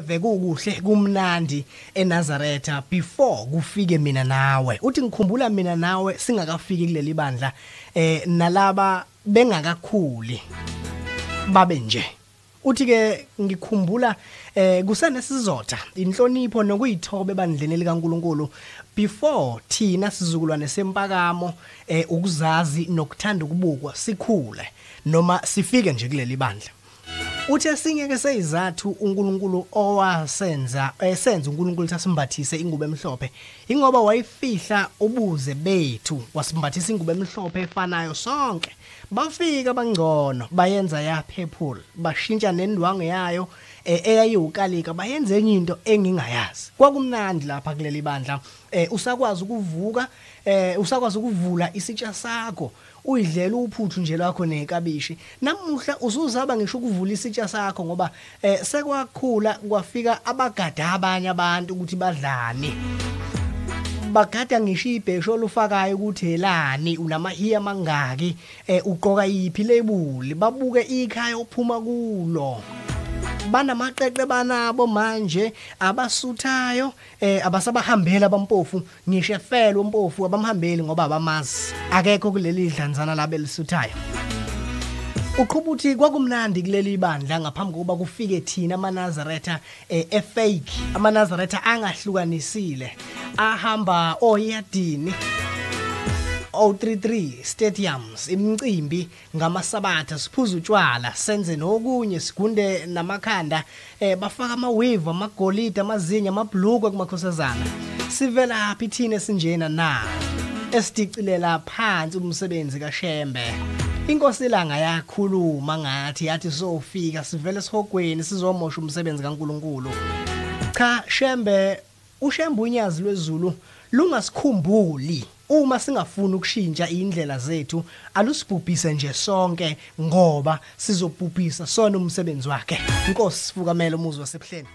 Vekukuhle kumnandi eNazaretha before kufike mina nawe. Uthi ngikhumbula mina nawe singakafiki kuleli bandla nalaba bengakakhuli babe nje. Uthi ke ngikhumbula kusenesizotha inhlonipho nokuyithoba ebandleni likaNkuluNkulu before thina sizukulwane sempakamo ukuzazi nokuthanda ukubukwa sikhule noma sifike nje kuleli bandla. Uthi esinye ke seyizathu uNkulunkulu owasenza esenza uNkulunkulu tasimbathise ingubo emhlophe ingoba wayifihla ubuze bethu wasimbathisa ingubo emhlophe efanayo sonke bafika bangcono bayenza ya purple bashintsha nendwangu yayo eyayiukalika bayenze enye into engingayazi kwakumnandi lapha kuleli bandla usakwazi ukuvuka usakwazi ukuvula isitsha sakho uyidlela uphuthu nje lakho nekabishi namuhla usuzaba ngisho ukuvula isitsha sakho ngoba sekwakhula kwafika abagada abanye abantu ukuthi badlane bagada ngisho ibhesho olufakayo ukuthi helani unamahiya mangaki uqoka yipi label babuke ikhaya ophuma kulo banamaqeqe banabo manje abasuthayo abasabahambela bampofu ngisho efelo umpofu abamhambeli ngoba abamazi akekho kuleli dlanzana labe lisuthayo uqhubuthi kwakumnandi kuleli bandla ngaphambi kokuba kufike thina amaNazaretha efake amaNazaretha angahlukanisile ahamba oyadini 033 stadiums imicimbi ngamasabatha siphuza utshwala senze nokunye sigunde namakhanda bafaka amawave amagolide amazinya amabhlukwe kumakhosazana sivela aphi thina sinjena na esitiqilela phansi umsebenzi kaShembe inkosi ilanga yakhuluma ngathi yathi sofika sivele sihogweni sizomosha umsebenzi kaNkuluNkulu cha Shembe uShembe unyazi lwezulu lungasikhumbuli uma singafuna ukushintsha indlela zethu alusibhubhise nje sonke ngoba sizobhubhisa sona umsebenzi wakhe inkosi sifukamela umuzi wasebuhleni